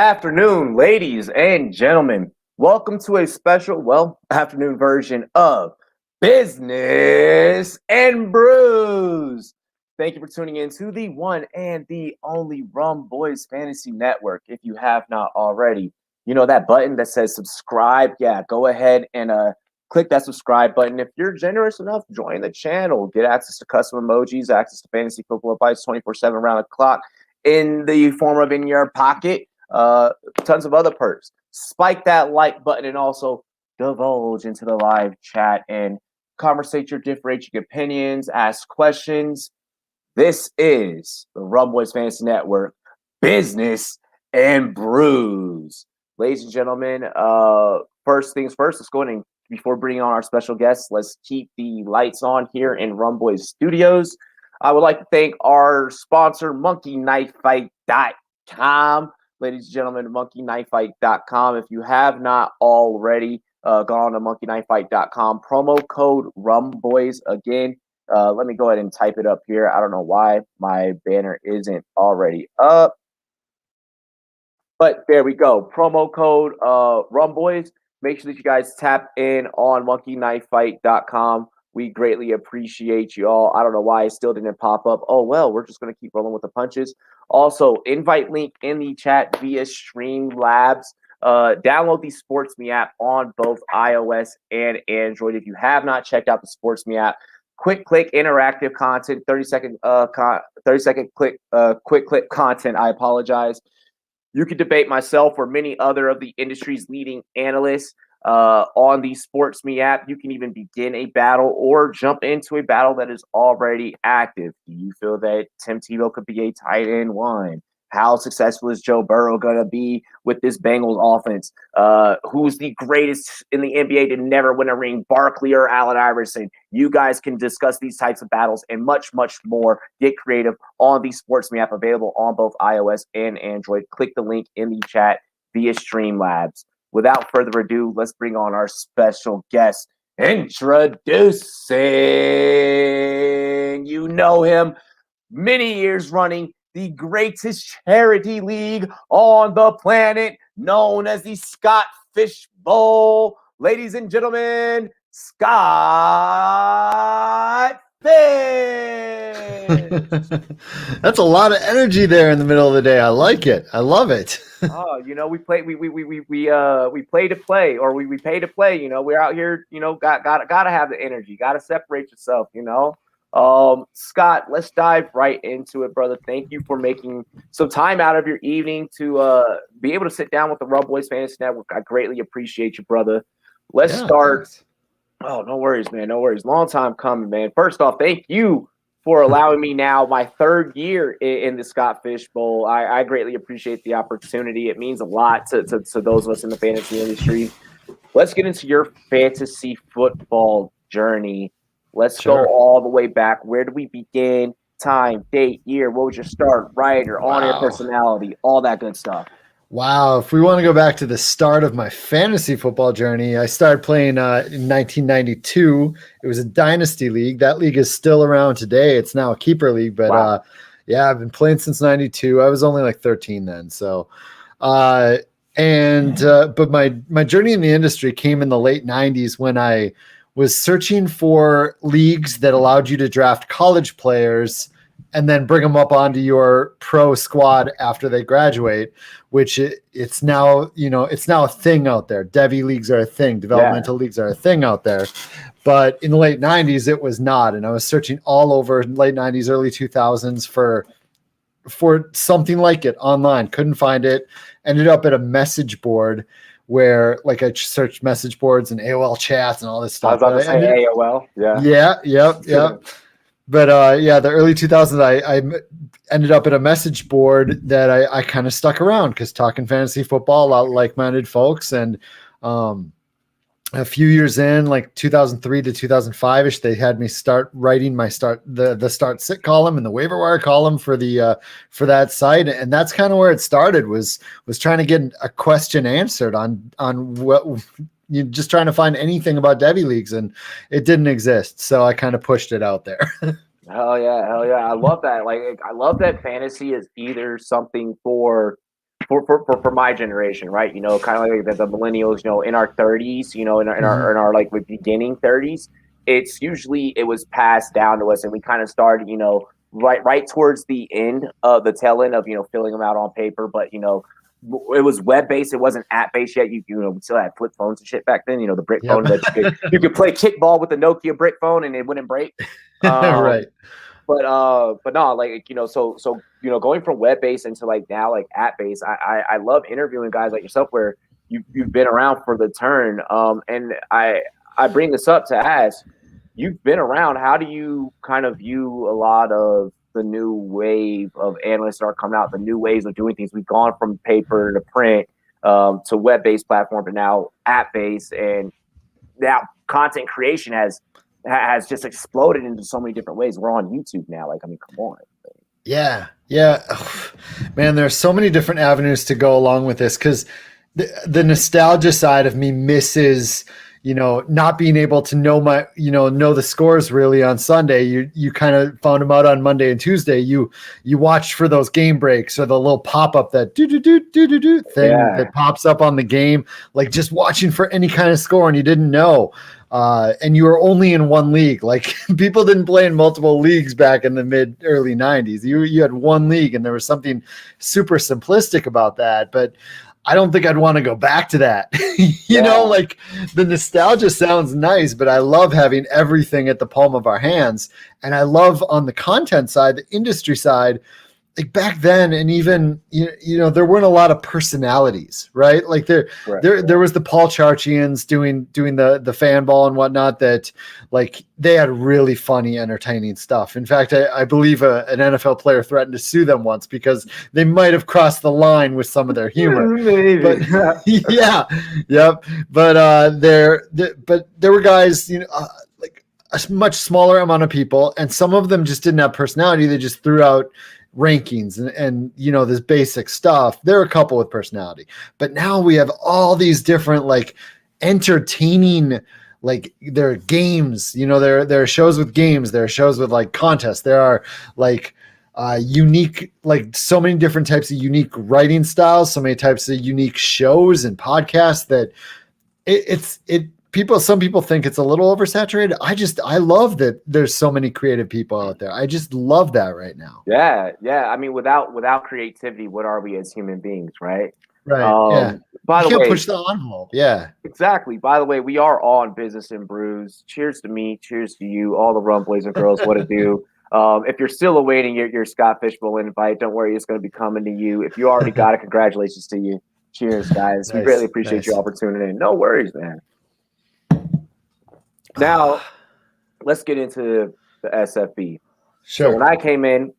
afternoon, ladies and gentlemen. Welcome to a special, afternoon version of Business and Brews. Thank you for tuning in to the one and the only Rum Boys Fantasy Network. If you have not already, you know that button that says subscribe. Yeah, go ahead and click that subscribe button. If you're generous enough, join the channel. Get access to custom emojis, access to fantasy football advice 24/7 around the clock in the form of in your pocket. Tons of other perks. Spike that like button and also divulge into the live chat and conversate your differentiating opinions, ask questions. This is the Rum Boys Fantasy Network, Business and Brews. Ladies and gentlemen, first things first, let's go ahead and before bringing on our special guests, let's keep the lights on here in Rum Boys Studios. I would like to thank our sponsor, monkeyknifefight.com. Ladies and gentlemen, monkeyknifefight.com. If you have not already gone to monkeyknifefight.com, promo code RUMBOYS. Again, let me go ahead and type it up here. I don't know why my banner isn't already up. But there we go. Promo code RUMBOYS. Make sure that you guys tap in on monkeyknifefight.com. We greatly appreciate you all. I don't know why it still didn't pop up. Oh, well, we're just going to keep rolling with the punches. Also, invite link in the chat via Streamlabs. Download the SportsMe app on both iOS and Android. If you have not checked out the SportsMe app, quick click interactive content, 30-second quick click content. I apologize. You can debate myself or many other of the industry's leading analysts on the SportsMe app. You can even begin a battle or jump into a battle that is already active. Do you feel that Tim Tebow could be a tight end one? How successful is Joe Burrow going to be with this Bengals offense? Who's the greatest in the NBA to never win a ring, Barkley or Allen Iverson? You guys can discuss these types of battles and much, much more. Get creative on the SportsMe app, available on both iOS and Android. Click the link in the chat via Streamlabs. Without further ado, let's bring on our special guest. Introducing, you know him, many years running, the greatest charity league on the planet, known as the Scott Fish Bowl. Ladies and gentlemen, Scott Fish. That's a lot of energy there in the middle of the day. I like it. I love it. Oh, you know, we play to play, or we pay to play. You know, we're out here. You know, gotta have the energy. Gotta separate yourself. You know, Scott, let's dive right into it, brother. Thank you for making some time out of your evening to be able to sit down with the Rum Boys Fantasy Network. I greatly appreciate you, brother. Let's start. Thanks. Oh, no worries, man. No worries. Long time coming, man. First off, thank you for allowing me now my third year in the Scott Fish Bowl. I greatly appreciate the opportunity. It means a lot to those of us in the fantasy industry. Let's get into your fantasy football journey. Let's go all the way back. Where do we begin? Time, date, year. What was your start, writer, on-air personality, all that good stuff? Wow. If we want to go back to the start of my fantasy football journey, I started playing in 1992. It was a dynasty league. That league is still around today. It's now a keeper league, but I've been playing since 92. I was only like 13 then. So, but my journey in the industry came in the late 90s when I was searching for leagues that allowed you to draft college players and then bring them up onto your pro squad after they graduate, which it's now a thing out there. Devy leagues are a thing. Developmental leagues are a thing out there. But in the late 90s, it was not. And I was searching all over late 90s, early 2000s for something like it online. Couldn't find it. Ended up at a message board where like I searched message boards and AOL chats and all this stuff. I was about to say AOL. Yep. But the early 2000s, I ended up at a message board that I kind of stuck around because talking fantasy football, a lot of like-minded folks. And a few years in, like 2003 to 2005-ish, they had me start writing the start sit column and the waiver wire column for that site. And that's kind of where it started, was trying to get a question answered on what you're just trying to find anything about Devy leagues, and it didn't exist. So I kind of pushed it out there. Hell yeah. I love that. I love that fantasy is either something for for my generation, right? You know, kind of like the millennials, you know, in our 30s, you know, in our like beginning 30s, it was passed down to us, and we kind of started, you know, right towards the end of the tail end of, you know, filling them out on paper, but you know, it was web based. It wasn't app based yet. You know, we still had flip phones and shit back then. You know, the brick phone that you could play kickball with the Nokia brick phone and it wouldn't break. Right. But no, like, you know, so you know, going from web based into like now like app based, I love interviewing guys like yourself where you've been around for the turn. And I bring this up to ask, you've been around. How do you kind of view a lot of the new wave of analysts that are coming out, the new ways of doing things? We've gone from paper to print to web based platform to now app based, and now content creation has just exploded into so many different ways. We're on YouTube now. Like, I mean, come on. Yeah. Oh, man, there's so many different avenues to go along with this, because the nostalgia side of me misses, you know, not being able to know the scores really on Sunday. You kind of found them out on Monday and Tuesday. You watched for those game breaks or the little pop-up that do thing that pops up on the game, like just watching for any kind of score, and you didn't know. And you were only in one league. Like, people didn't play in multiple leagues back in the early 90s. You had one league, and there was something super simplistic about that. But I don't think I'd want to go back to that. You know, like, the nostalgia sounds nice, but I love having everything at the palm of our hands. And I love, on the content side, the industry side, like back then, and even, you know, there weren't a lot of personalities, right? Like there was the Paul Charchians doing the fan ball and whatnot, that like they had really funny, entertaining stuff. In fact, I believe an NFL player threatened to sue them once because they might have crossed the line with some of their humor. Maybe. But yep. But there were guys, you know, like a much smaller amount of people, and some of them just didn't have personality. They just threw out rankings and you know, this basic stuff. There are a couple with personality, but now we have all these different, like, entertaining, like, there are games, you know, there are shows with games, there are shows with like contests, there are like unique, like so many different types of unique writing styles, so many types of unique shows and podcasts that some people think it's a little oversaturated. I love that there's so many creative people out there. I just love that right now. Yeah. I mean, without creativity, what are we as human beings, right? Right. By the way, way, push the envelope. Yeah. Exactly. By the way, we are on Business and Brews. Cheers to me. Cheers to you, all the rum boys and girls. What to do? If you're still awaiting your Scott Fishbowl invite, don't worry, it's going to be coming to you. If you already got it, congratulations to you. Cheers, guys. We greatly appreciate you all for tuning in. No worries, man. Now, let's get into the SFB. Sure. So when I came in,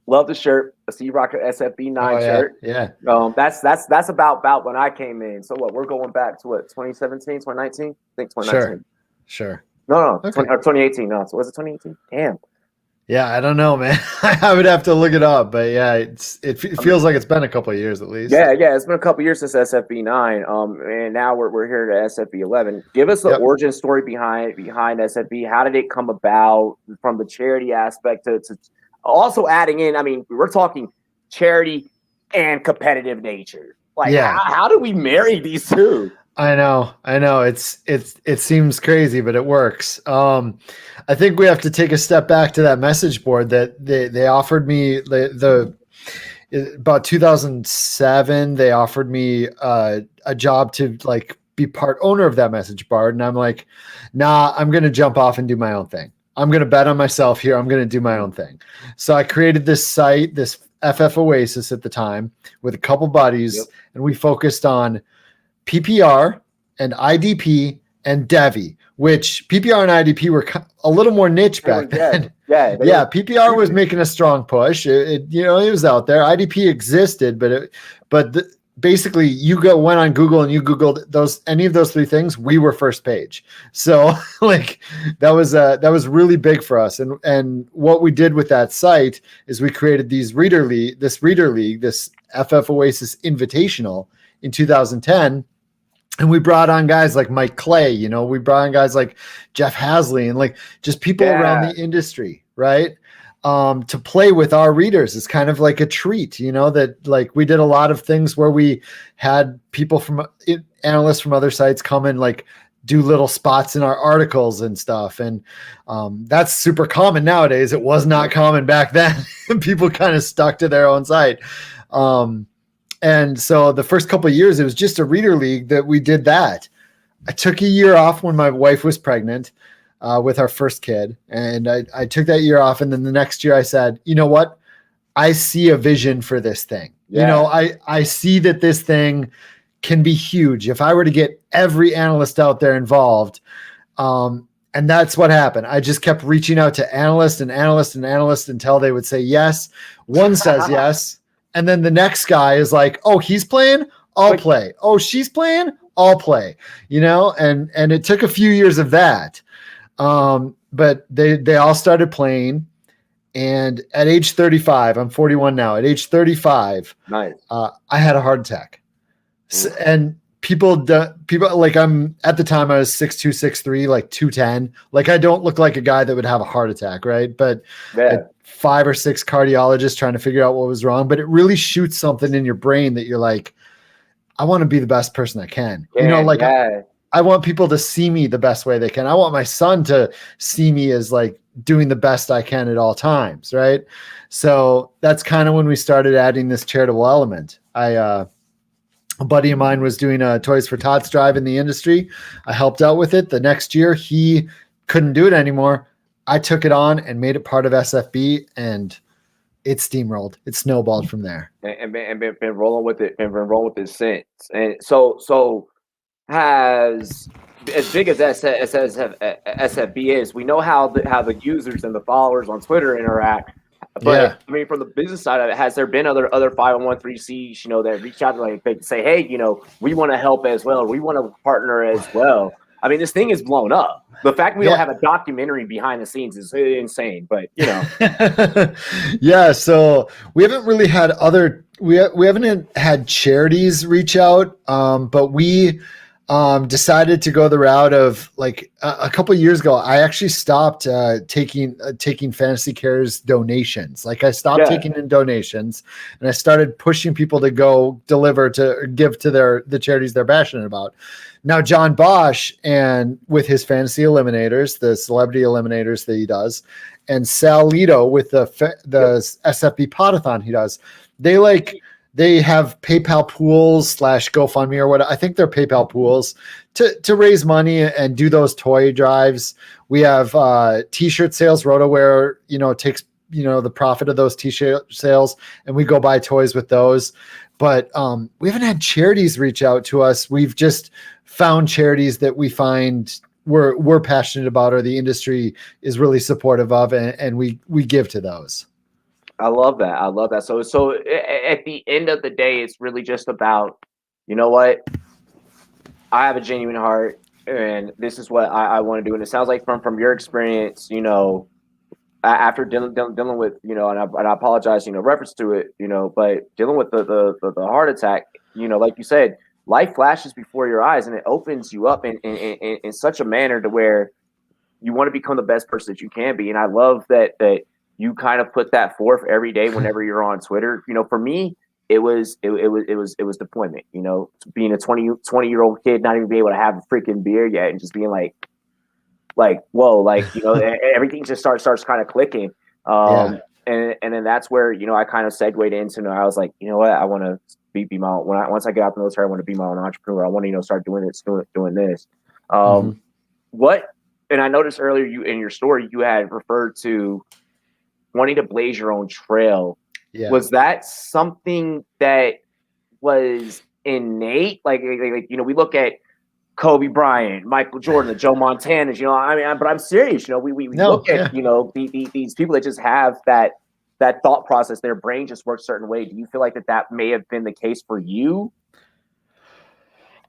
love the shirt. I see you rock an SFB 9 shirt. Yeah. That's about when I came in. So what? We're going back to what? 2017, 2019? I think 2019. Sure. No. Okay. 2018. No. So was it 2018? Damn. Yeah, I don't know, man. I would have to look it up, but yeah, it feels like it's been a couple of years at least. Yeah, it's been a couple of years since SFB 9. And now we're here to SFB 11. Give us the origin story behind SFB. How did it come about, from the charity aspect to also adding in? I mean, we're talking charity and competitive nature. Like, how do we marry these two? I know. It seems crazy, but it works. I think we have to take a step back to that message board that they offered me about 2007. They offered me a job to like be part owner of that message board. And I'm like, nah, I'm going to jump off and do my own thing. I'm going to bet on myself here. I'm going to do my own thing. So I created this site, this FF Oasis at the time, with a couple buddies, and we focused on PPR and IDP and Devi, which PPR and IDP were a little more niche back then. Yeah. PPR was making a strong push. It was out there. IDP existed, but basically you went on Google and you Googled any of those three things, we were first page. So like that was really big for us. And what we did with that site is we created this reader league, this FF Oasis Invitational in 2010. And we brought on guys like Mike Clay, we brought on guys like Jeff Hasley and like just people around the industry. Right. to play with our readers. It's kind of like a treat, that like we did a lot of things where we had people analysts from other sites come and like do little spots in our articles and stuff. And that's super common nowadays. It was not common back then. People kind of stuck to their own site. And so the first couple of years, it was just a reader league that we did that. I took a year off when my wife was pregnant with our first kid. And I took that year off. And then the next year I said, you know what? I see a vision for this thing. Yeah. I see that this thing can be huge if I were to get every analyst out there involved. And that's what happened. I just kept reaching out to analysts until they would say yes. One says yes. And then the next guy is like, oh, he's playing, I'll play. Oh, she's playing, I'll play, and it took a few years of that. But they all started playing. And at age 35, I'm 41 now. At age 35, nice. I had a heart attack. And people like I'm at the time I was 6'2", 6'3", like 210. Like I don't look like a guy that would have a heart attack, right? But 5 or 6 cardiologists trying to figure out what was wrong. But it really shoots something in your brain that you're like, I want to be the best person I can. I want people to see me the best way they can. I want my son to see me as like doing the best I can at all times, right? So that's kind of when we started adding this charitable element. A buddy of mine was doing a Toys for Tots drive in the industry. I helped out with it. The next year, he couldn't do it anymore. I took it on and made it part of SFB, and it steamrolled. It snowballed from there. And been rolling with it. Been rolling with it since. And so has as big as SFB is, we know how the users and the followers on Twitter interact. But yeah. I mean, from the business side of it, has there been other 501(c)(3)s, that reach out to like say, hey, we want to help as well. We want to partner as well. I mean, this thing is blown up. The fact we don't have a documentary behind the scenes is insane. But yeah. So we haven't really had we haven't had charities reach out, but we decided to go the route of like a couple of years ago. I actually stopped taking Fantasy Cares donations. Like I stopped taking in donations, and I started pushing people to go give to the charities they're passionate about. Now, John Bosch and with his fantasy eliminators, the celebrity eliminators that he does, and Sal Lito with the SFB Podathon he does, they have PayPal pools / GoFundMe or what. I think they're PayPal pools to raise money and do those toy drives. We have T-shirt sales. RotoWare, takes the profit of those T-shirt sales, and we go buy toys with those. But we haven't had charities reach out to us. We've just found charities that we find we're passionate about, or the industry is really supportive of, and we give to those. I love that. So at the end of the day, it's really just about, what? I have a genuine heart, and this is what I want to do. And it sounds like from your experience, after dealing with, and I apologize, reference to it, but dealing with the heart attack, like you said, life flashes before your eyes, and it opens you up in such a manner to where you want to become the best person that you can be. And I love that you kind of put that forth every day whenever you're on Twitter. For me, it was deployment, being a 20-year-old kid, not even being able to have a freaking beer yet, and just being like, whoa, everything just starts kind of clicking. And then that's where, I kind of segued into, I was like, what, I want to be my own, once I get out the military, I want to be my own entrepreneur. I want to, start doing this. What, and I noticed earlier in your story, you had referred to wanting to blaze your own trail. Yeah. Was that something that was innate? Like, we look at Kobe Bryant, Michael Jordan, the Joe Montanas, but I'm serious, we look at, these people that just have that thought process, their brain just works a certain way. Do you feel like that may have been the case for you?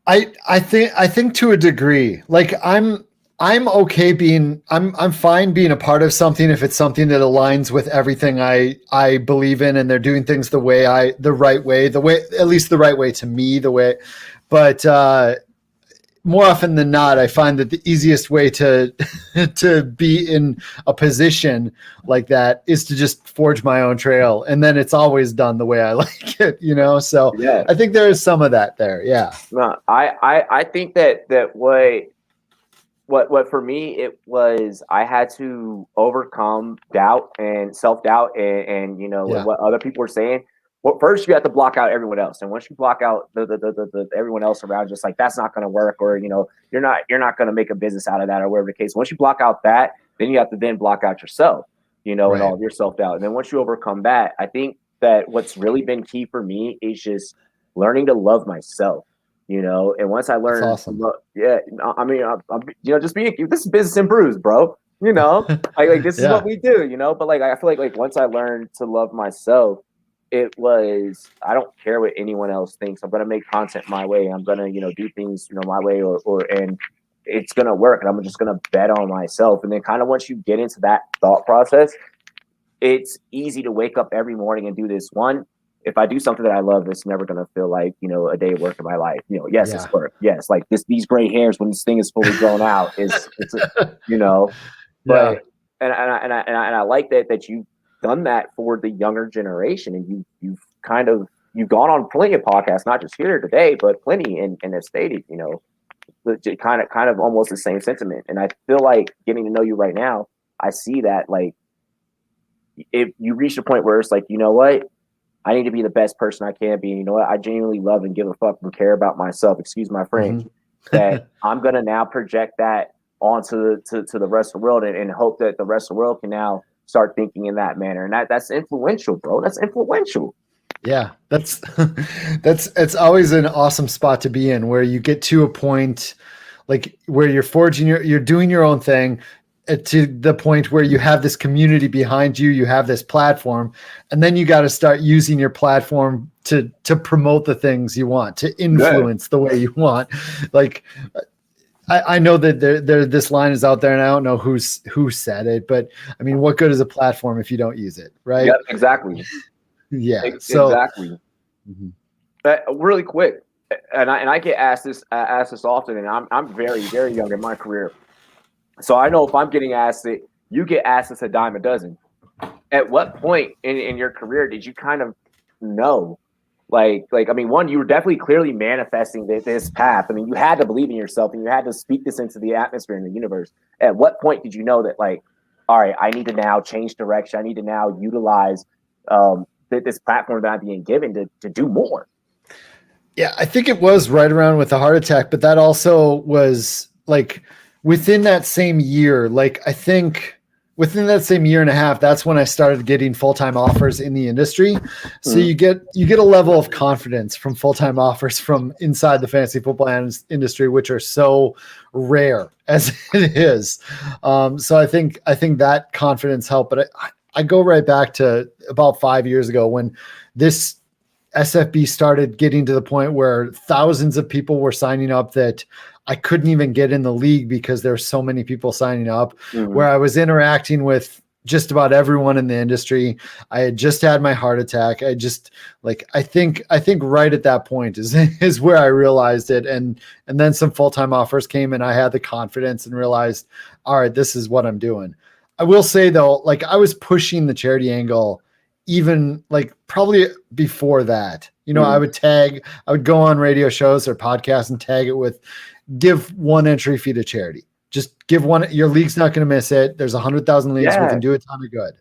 I think to a degree, like I'm okay I'm fine being a part of something if it's something that aligns with everything I believe in, and they're doing things the right way, at least the right way to me, but more often than not, I find that the easiest way to to be in a position like that is to just forge my own trail, and then it's always done the way I like it, So Yeah. I think there is some of that there. Yeah. No, I think that what for me it was, I had to overcome doubt and self-doubt and Yeah. what other people were saying. Well, first you have to block out everyone else, and once you block out the everyone else around, just like that's not going to work, or you're not going to make a business out of that, or whatever the case. Once you block out that, then you have to then block out yourself, and Right. all of your self-doubt. And then once you overcome that, I think that what's really been key for me is just learning to love myself. And once I learned, awesome. I mean, just being, this is Business and Brews, bro. Like this is what we do, But like, I feel like once I learned to love myself, it was, I don't care what anyone else thinks. I'm gonna make content my way. I'm gonna, do things, my way, and it's gonna work. And I'm just gonna bet on myself. And then kind of once you get into that thought process, it's easy to wake up every morning and do this. One, if I do something that I love, it's never going to feel like, a day of work in my life. Yes, it's work. Yes. Like these gray hairs, when this thing is fully grown out, but, and I like that you've done that for the younger generation, and you've gone on plenty of podcasts, not just here today, but plenty, and have stated, kind of almost the same sentiment. And I feel like getting to know you right now, I see that, like, if you reach a point where it's like, what? I need to be the best person I can be. And what? I genuinely love and give a fuck and care about myself. Excuse my French. Mm-hmm. That I'm going to now project that onto to the rest of the world, and hope that the rest of the world can now start thinking in that manner. And that's influential, bro. That's influential. Yeah, it's always an awesome spot to be in, where you get to a point like where you're forging you're doing your own thing, to the point where you have this community behind you, you have this platform, and then you got to start using your platform to promote the things you want, to influence the way you want. Like, I know that there this line is out there, and I don't know who said it, but I mean, what good is a platform if you don't use it, right? Yep, exactly. Yeah, exactly. Really quick, and I get asked this often, and I'm very, very young in my career. So I know if I'm getting asked it, you get asked this a dime a dozen. At what point in your career did you kind of know? Like, I mean, one, you were definitely clearly manifesting this path. I mean, you had to believe in yourself, and you had to speak this into the atmosphere in the universe. At what point did you know that, like, all right, I need to now change direction. I need to now utilize this platform that I'm being given to do more? Yeah, I think it was right around with the heart attack, but that also was like within that same year. Like, I think within that same year and a half, that's when I started getting full-time offers in the industry. So you get a level of confidence from full-time offers from inside the fantasy football industry, which are so rare as it is. So I think that confidence helped. But I go right back to about 5 years ago when this SFB started getting to the point where thousands of people were signing up that I couldn't even get in the league because there's so many people signing up, where I was interacting with just about everyone in the industry. I had just had my heart attack. I think right at that point is where I realized it. And then some full-time offers came, and I had the confidence and realized, all right, this is what I'm doing. I will say though, like, I was pushing the charity angle even like probably before that. I would go on radio shows or podcasts and tag it with, give one entry fee to charity. Just give one. Your league's not going to miss it. There's 100,000 leagues. We can do a ton of good.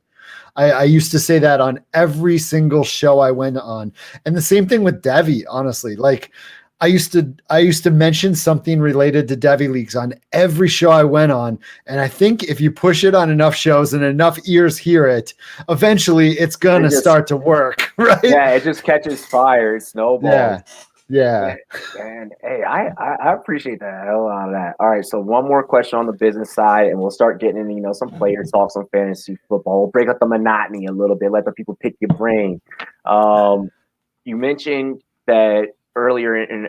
I used to say that on every single show I went on. And the same thing with Devi, honestly. Like, I used to mention something related to Devi leagues on every show I went on. And I think if you push it on enough shows and enough ears hear it, eventually it's going to start to work, right? Yeah, it just catches fire. It snowballs. Yeah. And hey, I appreciate that. A lot of that. All right, so one more question on the business side, and we'll start getting into, some player talk, some fantasy football. We'll break up the monotony a little bit, let the people pick your brain. You mentioned that earlier in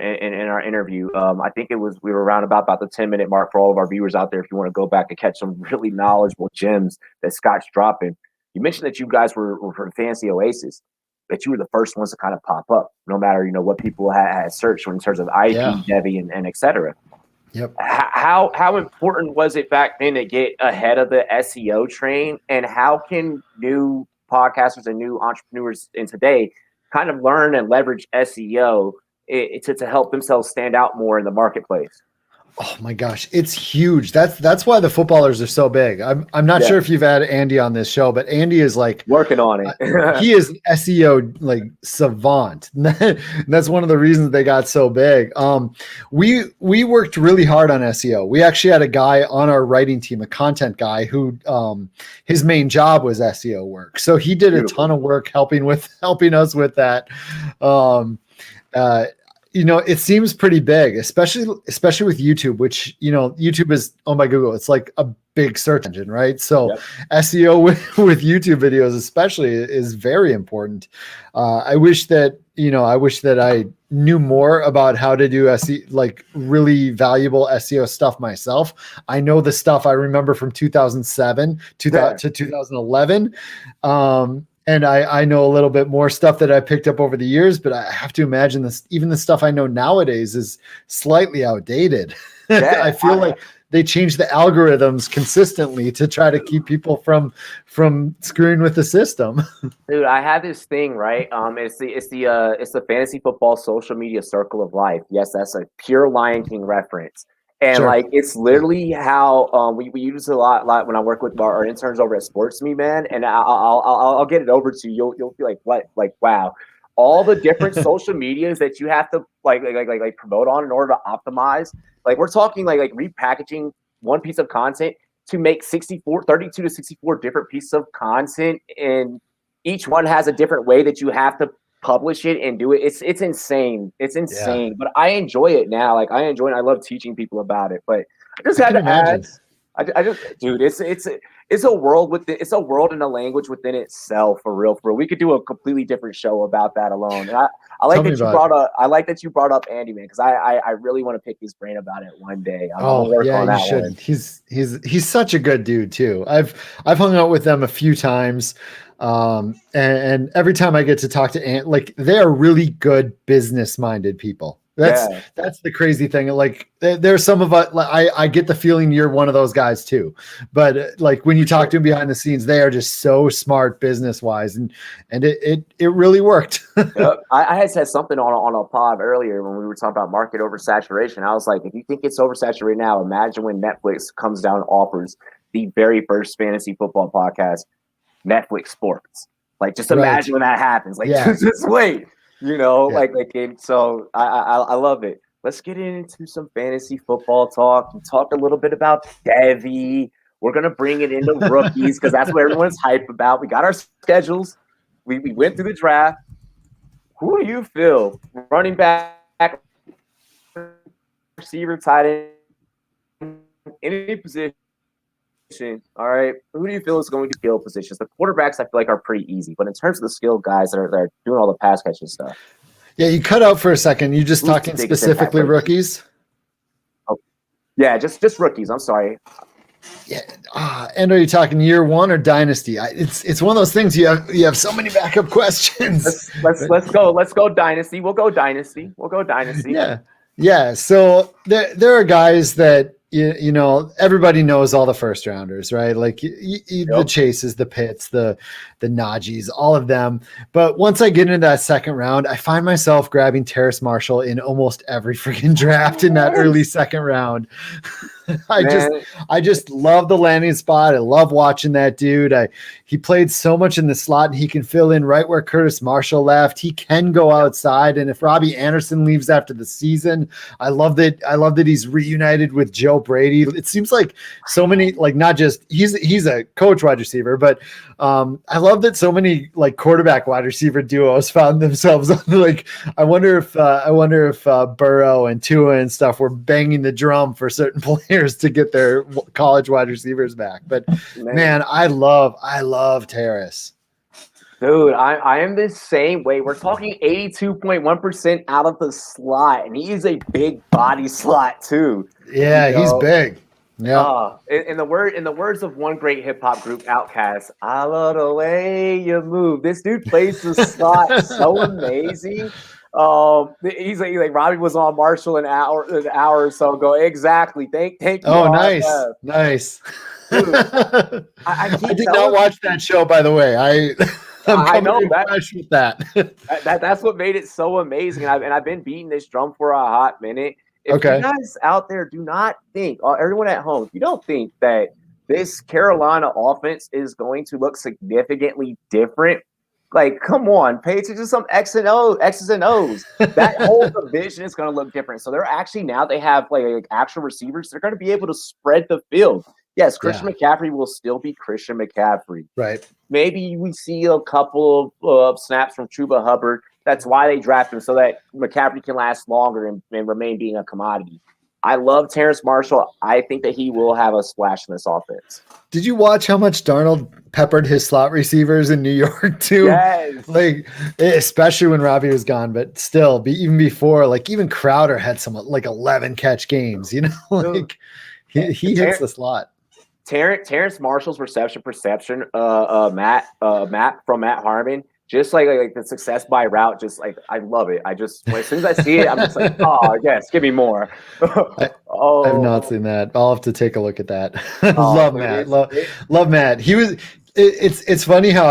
our interview. I think we were around about the 10-minute mark for all of our viewers out there. If you want to go back and catch some really knowledgeable gems that Scott's dropping, you mentioned that you guys were from Fantasy Oasis, that you were the first ones to kind of pop up, no matter what people had searched in terms of IP, Devi, and et cetera. Yep. How important was it back then to get ahead of the SEO train, and how can new podcasters and new entrepreneurs in today kind of learn and leverage SEO to help themselves stand out more in the marketplace? Oh my gosh, it's huge. That's why the footballers are so big. I'm not sure if you've had Andy on this show, but Andy is like working on it. He is an SEO like savant. That's one of the reasons they got so big. We worked really hard on SEO. We actually had a guy on our writing team, a content guy who his main job was SEO work. So he did a ton of work helping us with that. It seems pretty big, especially with YouTube, which, YouTube is owned by Google. It's like a big search engine, right? So SEO with YouTube videos especially is very important. I wish that I knew more about how to do SEO, like really valuable SEO stuff myself. I know the stuff I remember from 2007 to 2011. And I know a little bit more stuff that I picked up over the years, but I have to imagine even the stuff I know nowadays is slightly outdated. I feel like they change the algorithms consistently to try to keep people from screwing with the system. Dude, I have this thing, right? It's the fantasy football social media circle of life. Yes, that's a pure Lion King reference. And like, it's literally how we use it a lot when I work with our interns over at SportsMe, man. And I'll get it over to you. You'll be like, what? Like, wow, all the different social medias that you have to like promote on in order to optimize. Like, we're talking like repackaging one piece of content to make 32 to 64 different pieces of content, and each one has a different way that you have to publish it and do it. It's insane. It's insane. Yeah. But I enjoy it now. Like, I enjoy it. I love teaching people about it. But I just had to add. Dude, it's a world it's a world and a language within itself, for real. We could do a completely different show about that alone. And I like that you brought up Andy, man, because I really want to pick his brain about it one day. You should. One. He's such a good dude too. I've hung out with them a few times. And every time I get to talk to Ant, like, they are really good business-minded people. That's the crazy thing. Like, there's some of us, I get the feeling you're one of those guys too, but like, when you talk to them behind the scenes, they are just so smart business-wise, and it really worked. I had said something on a pod earlier when we were talking about market oversaturation. I was like, if you think it's oversaturated now, imagine when Netflix comes down and offers the very first fantasy football podcast, Netflix Sports. Like, just imagine when that happens. Like, just wait, so I love it. Let's get into some fantasy football talk. We talked a little bit about Devy. We're going to bring it into rookies because that's what everyone's hype about. We got our schedules. We went through the draft. Who do you feel? Running back, receiver, tight end, any position. All right. Who do you feel is going to skill positions? The quarterbacks, I feel like, are pretty easy, but in terms of the skill guys that are doing all the pass catching stuff. Yeah, you cut out for a second. You just talking specifically rookies? Oh, yeah, just rookies. I'm sorry. Yeah. And are you talking year one or dynasty? It's one of those things you have so many backup questions. Let's go dynasty. We'll go dynasty. Yeah. So there are guys that everybody knows all the first rounders, right? Like the Chases, the Pitts, the Najees, all of them. But once I get into that second round, I find myself grabbing Terrace Marshall in almost every freaking draft in that early second round. I just love the landing spot. I love watching that dude. He played so much in the slot, and he can fill in right where Curtis Marshall left. He can go outside, and if Robbie Anderson leaves after the season, I love that he's reunited with Joe Brady. It seems like so many, like, not just he's a coach wide receiver, but I love that so many like quarterback wide receiver duos found themselves on, like, I wonder if Burrow and Tua and stuff were banging the drum for certain players to get their college wide receivers back. But man, I love Terrace. Dude, I am the same way. We're talking 82.1% out of the slot, and he is a big body slot too. Yeah, he's big. Yeah. In the words of one great hip hop group, Outkast, I love the way you move. This dude plays the slot so amazing. He's like Robbie was on Marshall an hour or so ago. Exactly. Thank you. Oh, nice. Nice. Dude, I did not watch that show, by the way. I'm coming fresh with that. That's what made it so amazing. And I've been beating this drum for a hot minute. If you guys out there do not think, everyone at home, if you don't think that this Carolina offense is going to look significantly different, like, come on, pay attention to some X's and O's. That whole division is going to look different. So they're actually, now they have like actual receivers. They're going to be able to spread the field. Yes, Christian McCaffrey will still be Christian McCaffrey. Right. Maybe we see a couple of snaps from Chuba Hubbard. That's why they draft him, so that McCaffrey can last longer and remain being a commodity. I love Terrace Marshall. I think that he will have a splash in this offense. Did you watch how much Darnold peppered his slot receivers in New York too? Yes. Like, especially when Robbie was gone, but still, even before, like even Crowder had some like 11 catch games. You know, like he hits the slot. Terrace Marshall's perception, Matt from Matt Harmon, just like the success by route, just like I love it. As soon as I see it, I'm just like, oh yes, give me more. I've not seen that. I'll have to take a look at that. Love Matt. Love Matt. It's funny how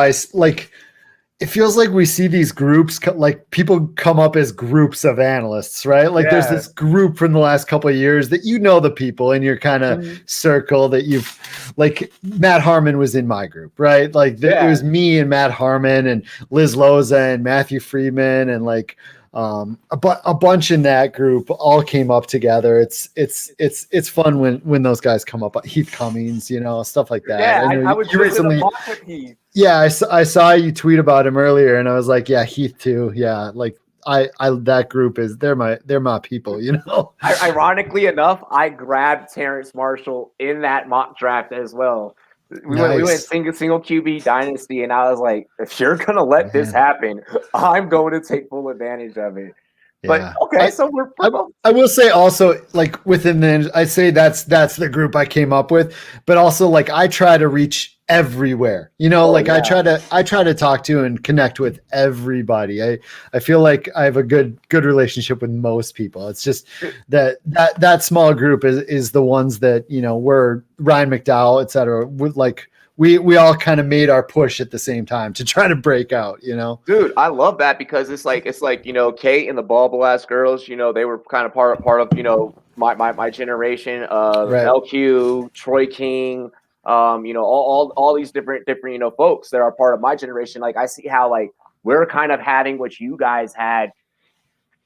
it feels like we see these groups, like people come up as groups of analysts, right? Like there's this group from the last couple of years that the people in your kind of circle that you've, like Matt Harmon was in my group, right? Like it was me and Matt Harmon and Liz Loza and Matthew Freeman and like a bunch in that group all came up together. It's fun when those guys come up. Heath Cummings, stuff like that. Yeah, I was recently. Yeah, I saw you tweet about him earlier, and I was like, yeah, Heath too. Yeah, like I that group they're my people. Ironically enough, I grabbed Terrace Marshall in that mock draft as well. We went single QB dynasty, and I was like, if you're gonna let this happen, I'm going to take full advantage of it. Yeah. But okay, so I will say also, like within I say that's the group I came up with, but also like I try to reach everywhere, I try to talk to and connect with everybody. I feel like I have a good relationship with most people. It's just that small group is the ones that, we're Ryan McDowell, et cetera, with like, we all kind of made our push at the same time to try to break out, Dude, I love that because it's like Kate and the Ball Blast girls, they were kind of part of, my generation, LQ, Troy King, all these different, folks that are part of my generation. Like I see how like we're kind of having what you guys had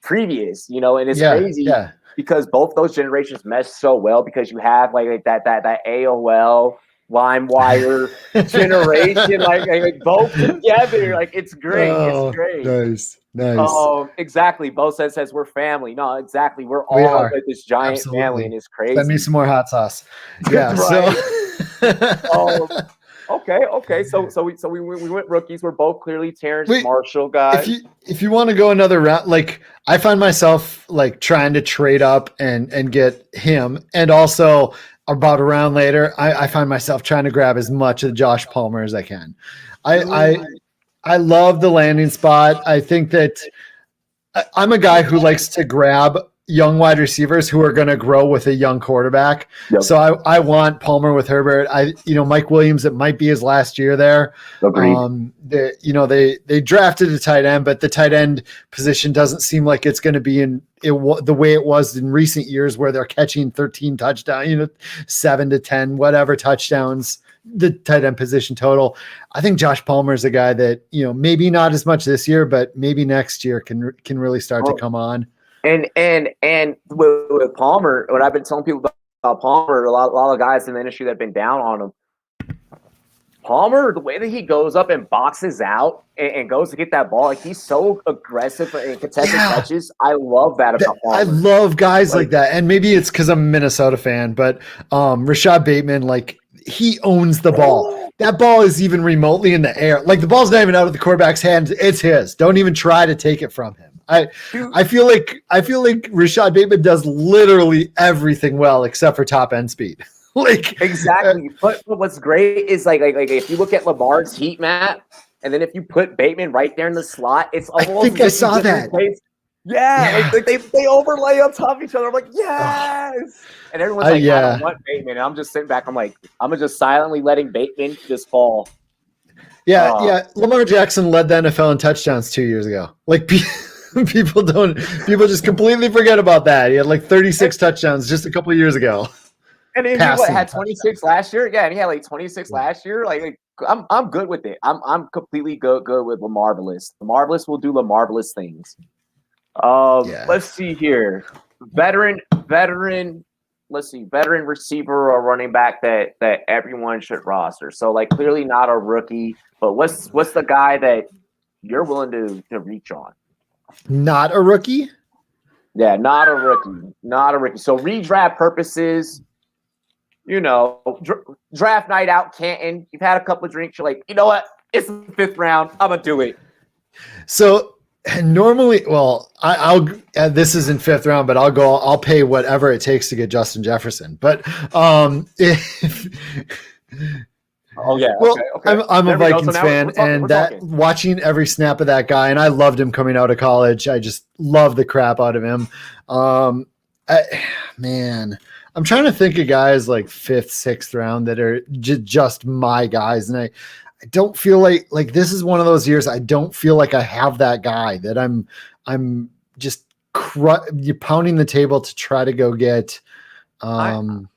previous, and it's crazy because both those generations mesh so well because you have like that AOL LimeWire generation, like both together. Like it's great. It's great. Nice. Exactly. Bo says we're family. No, exactly. We're all like this giant family, and it's crazy. Send me some more hot sauce. Yeah. Okay. So we went rookies. We're both clearly Terrace Marshall guys. If you want to go another round, like I find myself like trying to trade up and get him, and also about a round later, I find myself trying to grab as much of Josh Palmer as I can. I love the landing spot. I think that I'm a guy who likes to grab young wide receivers who are going to grow with a young quarterback. Yep. So I want Palmer with Herbert. Mike Williams, it might be his last year there. They drafted a tight end, but the tight end position doesn't seem like it's going to be the way it was in recent years where they're catching 13 touchdowns, 7 to 10, whatever touchdowns, the tight end position total. I think Josh Palmer is a guy that, maybe not as much this year, but maybe next year can really start to come on. And with Palmer, what I've been telling people about Palmer, a lot of guys in the industry that have been down on him. Palmer, the way that he goes up and boxes out and goes to get that ball, like he's so aggressive in contested touches. I love that about Palmer. I love guys like that. And maybe it's because I'm a Minnesota fan, but Rashad Bateman, like he owns the ball. That ball is even remotely in the air. Like the ball's not even out of the quarterback's hands. It's his. Don't even try to take it from him. I feel like Rashad Bateman does literally everything well except for top end speed. Exactly. But what's great is like if you look at Lamar's heat map, and then if you put Bateman right there in the slot, it's almost. I think I saw that. Yeah, like they overlay on top of each other. I'm like, yes. And everyone's like, I don't want Bateman. And I'm just sitting back. I'm like, I'm just silently letting Bateman just fall. Yeah. Lamar Jackson led the NFL in touchdowns 2 years ago. Like people just completely forget about that. He had like 36 touchdowns just a couple of years ago. And then he had 26 last year. Yeah, and he had like 26 last year. Like I'm good with it. I'm completely good with LaMarvelous. LaMarvelous will do LaMarvelous things. Let's see here. Veteran. Let's see, veteran receiver or running back that everyone should roster. So like clearly not a rookie, but what's the guy that you're willing to reach on? Not a rookie? Yeah, not a rookie. So redraft purposes, draft night out, Canton. You've had a couple of drinks. You're like, you know what? It's the 5th round. I'm gonna do it. So normally, well, I'll this isn't 5th round, but I'll pay whatever it takes to get Justin Jefferson. But oh yeah, well, okay. I'm a Vikings fan, and watching every snap of that guy, and I loved him coming out of college. I just love the crap out of him. I'm trying to think of guys like 5th, 6th round that are just my guys, and I don't feel like this is one of those years. I don't feel like I have that guy that I'm just you're pounding the table to try to go get. I'd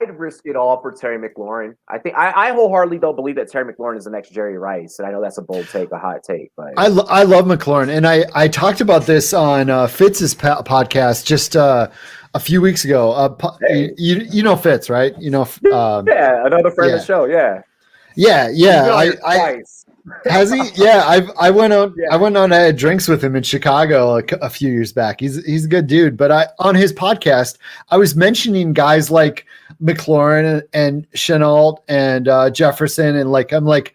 risk it all for Terry McLaurin. I think I wholeheartedly don't believe that Terry McLaurin is the next Jerry Rice, and I know that's a bold take, a hot take, but I love McLaurin, and I talked about this on Fitz's podcast just a few weeks ago. You know Fitz, right? yeah, another friend of the show. Yeah. Has he? Yeah, I went on. Yeah. I went on. I had drinks with him in Chicago a few years back. He's a good dude. But on his podcast, I was mentioning guys like McLaurin and Chenault and Jefferson, and I'm like,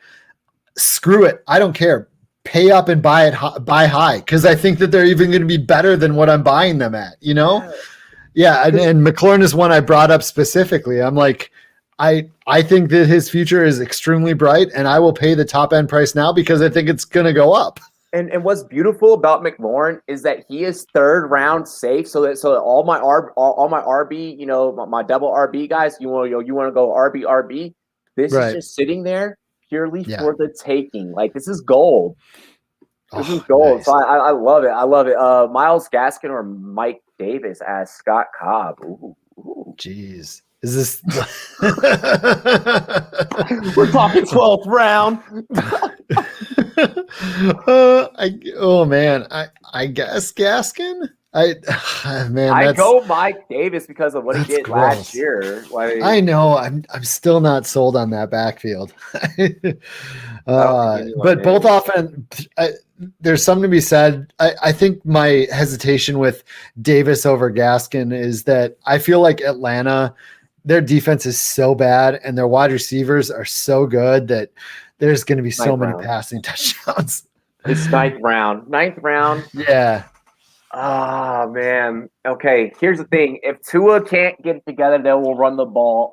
screw it, I don't care. Pay up and buy high, because I think that they're even going to be better than what I'm buying them at. Yeah, and McLaurin is one I brought up specifically. I'm like, I think that his future is extremely bright, and I will pay the top end price now because I think it's going to go up. And what's beautiful about McLaurin is that he is 3rd round safe. So that all my RB, my double RB guys, you want to go RB. This is just sitting there purely for the taking. Like, this is gold. This is gold. Nice. So I love it. Myles Gaskin or Mike Davis as Scott Cobb. Ooh. Jeez. Is this? We're talking 12th round. I guess Gaskin. I go Mike Davis because of what he did last year. I know. I'm still not sold on that backfield. But both offense, there's something to be said. I think my hesitation with Davis over Gaskin is that I feel like Atlanta, their defense is so bad and their wide receivers are so good that there's going to be so many passing touchdowns. It's 9th round. Yeah. Oh, man. Okay, here's the thing. If Tua can't get it together, they will run the ball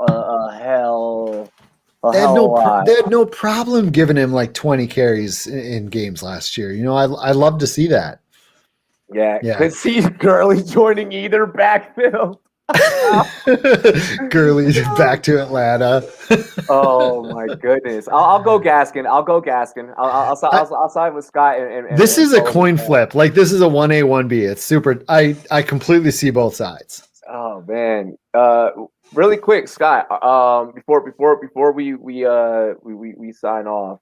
They had no problem giving him like 20 carries in games last year. I love to see that. Yeah. Could see Gurley joining either backfield. Gurley back to Atlanta. Oh my goodness! I'll go Gaskin. I'll side with Scott. And this is a coin flip. Like, this is a 1A 1B. It's super. I completely see both sides. Oh man! Really quick, Scott. Before we sign off.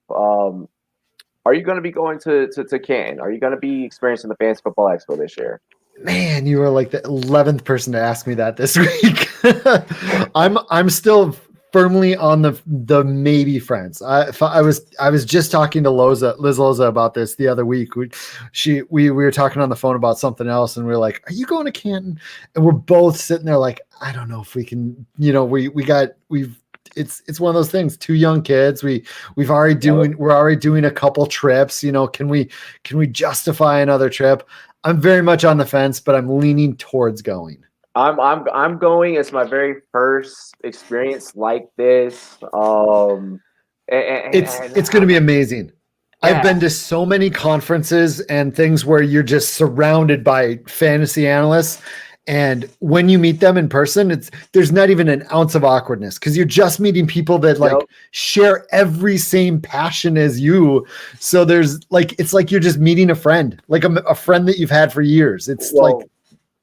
Are you going to be going to Canton? Are you going to be experiencing the Fantasy Football Expo this year? Man, you were like the 11th person to ask me that this week. I'm still firmly on the maybe friends. I was just talking to Liz Loza about this the other week. We were talking on the phone about something else, and we were like, "Are you going to Canton?" And we're both sitting there like, "I don't know if we can." It's one of those things. 2 young kids. We're already doing a couple trips. Can we justify another trip? I'm very much on the fence, but I'm leaning towards going. I'm going. It's my very first experience like this. It's going to be amazing. I've been to so many conferences and things where you're just surrounded by fantasy analysts. And when you meet them in person, there's not even an ounce of awkwardness because you're just meeting people that like share every same passion as you. So it's like you're just meeting a friend, like a friend that you've had for years. It's like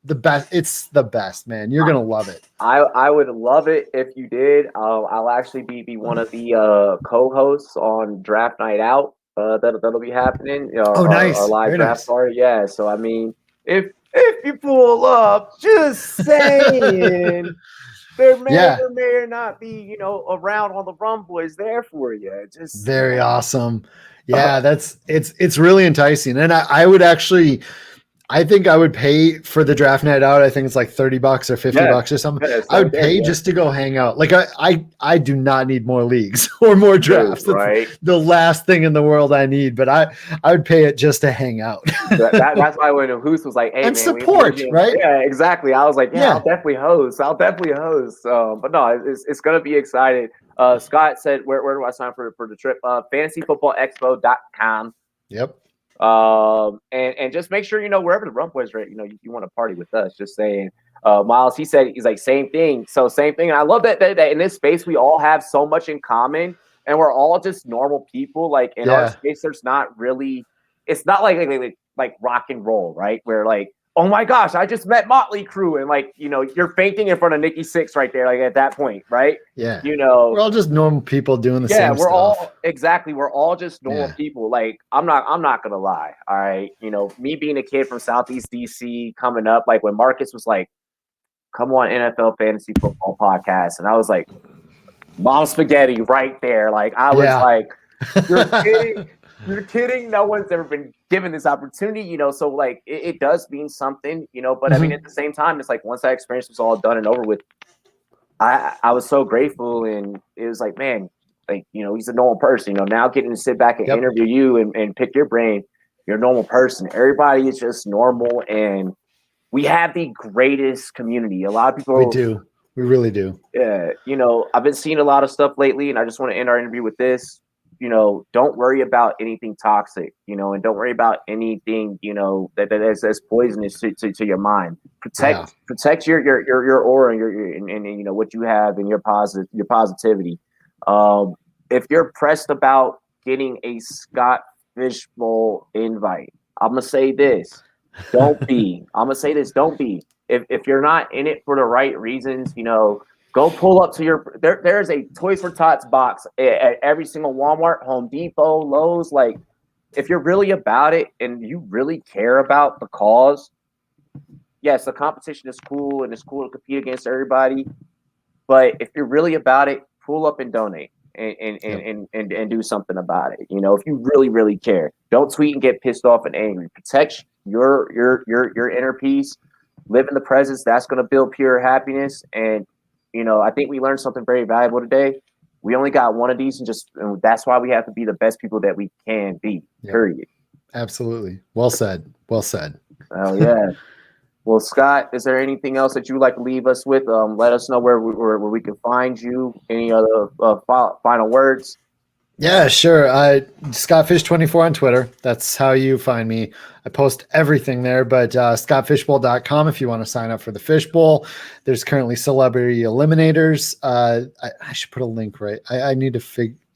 the best. It's the best, man. You're going to love it. I would love it if you did. I'll actually be one of the co-hosts on Draft Night Out. That'll be happening. Nice. Our live Very draft nice. party. Yeah. So I mean, if you pull up, just saying, there may or may not be, around on the Rum Boys there for you. Just very awesome. Yeah, it's really enticing. And I would actually, I think I would pay for the draft night out. I think it's like $30 or $50 or something. Yeah, I would pay just to go hang out. Like I do not need more leagues or more drafts. That's right. The last thing in the world I need, but I would pay it just to hang out. That's why when Hoos was like, "Hey, and man, support, right?" Yeah, exactly. I was like, "Yeah, I'll definitely host. But no, it's gonna be exciting. Scott said, "Where do I sign for the trip?" FantasyFootballExpo.com. Yep. And just make sure wherever the Rum Boys are, you want to party with us. Just saying. Miles, he's like same thing. So same thing. And I love that in this space we all have so much in common, and we're all just normal people. Like in our space, there's not really. It's not like rock and roll, right? Where like, oh my gosh, I just met Motley Crue, and like you're fainting in front of Nikki Sixx right there, like at that point, right? Yeah. We're all just normal people doing the same stuff. We're all just normal people. Like I'm not gonna lie. All right. Me being a kid from Southeast DC coming up, like when Marcus was like, come on NFL Fantasy Football Podcast. And I was like, Mom Spaghetti right there. Like I was like, you're kidding. You're kidding. No one's ever been given this opportunity, so like it does mean something, but I mean, at the same time, it's like once that experience was all done and over with, I was so grateful, and it was like, man, like, he's a normal person, now getting to sit back and interview you and pick your brain. You're a normal person. Everybody is just normal, and we have the greatest community. A lot of people. We do. We really do. Yeah. I've been seeing a lot of stuff lately, and I just want to end our interview with this. Don't worry about anything toxic, and don't worry about anything, that's poisonous to your mind. Protect your aura and what you have and your positivity. If you're pressed about getting a Scott Fishbowl invite, I'm gonna say this: don't be. I'm gonna say this: don't be. If you're not in it for the right reasons, go pull up to there's a Toys for Tots box at every single Walmart, Home Depot, Lowe's. Like, if you're really about it and you really care about the cause, yes, the competition is cool and it's cool to compete against everybody. But if you're really about it, pull up and donate and do something about it. If you really, really care, don't tweet and get pissed off and angry. Protect your inner peace. Live in the presence. That's going to build pure happiness. And I think we learned something very valuable today. We only got one of these, and that's why we have to be the best people that we can be. Yep. Period. Absolutely. Well said. Well said. Oh yeah. Well, Scott, is there anything else that you would like to leave us with? Let us know where we can find you. Any other final words? Yeah, sure. ScottFish24 on Twitter. That's how you find me. I post everything there, but scottfishbowl.com if you want to sign up for the Fishbowl. There's currently celebrity eliminators. I should put a link, right? I need to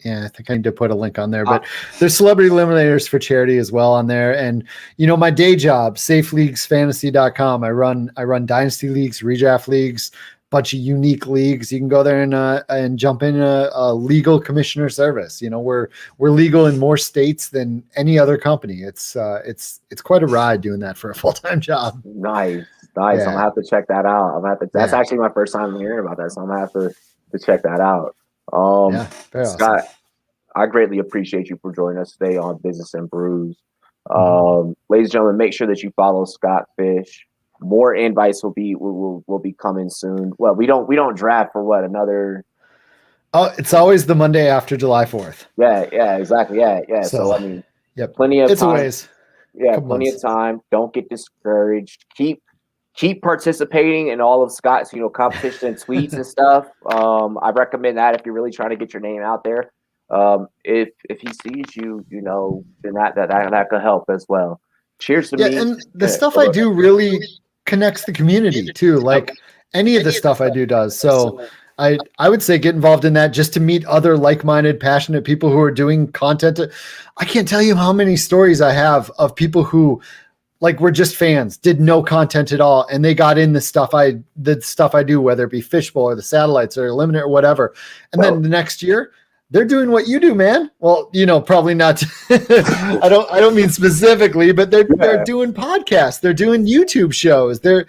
I think I need to put a link on there, but there's celebrity eliminators for charity as well on there. And, my day job, safeleaguesfantasy.com. I run dynasty leagues, redraft leagues, bunch of unique leagues. You can go there and jump in a legal commissioner service. We're legal in more states than any other company. It's quite a ride doing that for a full-time job. Nice. Yeah. I'm gonna have to check that out. That's actually my first time hearing about that, so I'm gonna have to check that out. Scott, awesome. I greatly appreciate you for joining us today on Business and Brews. Ladies and gentlemen, make sure that you follow Scott Fish. More invites will be coming soon. Well, we don't draft for what, another. Oh, it's always the Monday after July 4th. Yeah, exactly. Yeah. So I mean, plenty of time. Ways. Yeah, plenty of time. Don't get discouraged. Keep participating in all of Scott's, competition and tweets and stuff. I recommend that if you're really trying to get your name out there. if he sees you, then that could help as well. Cheers to me. And the stuff I do really connects the community too. Like any of the stuff I do does. So I would say get involved in that just to meet other like-minded, passionate people who are doing content. I can't tell you how many stories I have of people who were just fans, did no content at all, and they got in the stuff I do, whether it be Fishbowl or the Satellites or Eliminate or whatever. And then the next year, they're doing what you do, man. Well, probably not. I don't mean specifically, but they're doing podcasts. They're doing YouTube shows. They're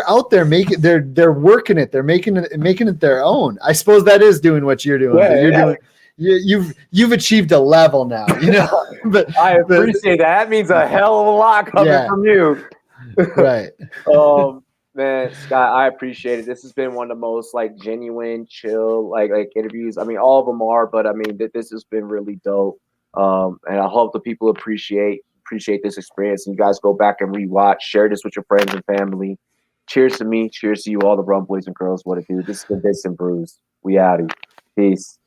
out there they're working it. They're making it their own. I suppose that is doing what you're doing. Doing. You've achieved a level now, But I appreciate that. That means a hell of a lot coming from you. Right. Man, Scott, I appreciate it. This has been one of the most genuine, chill, interviews. I mean, all of them are, but I mean, this has been really dope. And I hope the people appreciate this experience. And you guys go back and rewatch, share this with your friends and family. Cheers to me. Cheers to you, all the rum boys and girls. What it do? This has been Business and Brews. We out. Peace.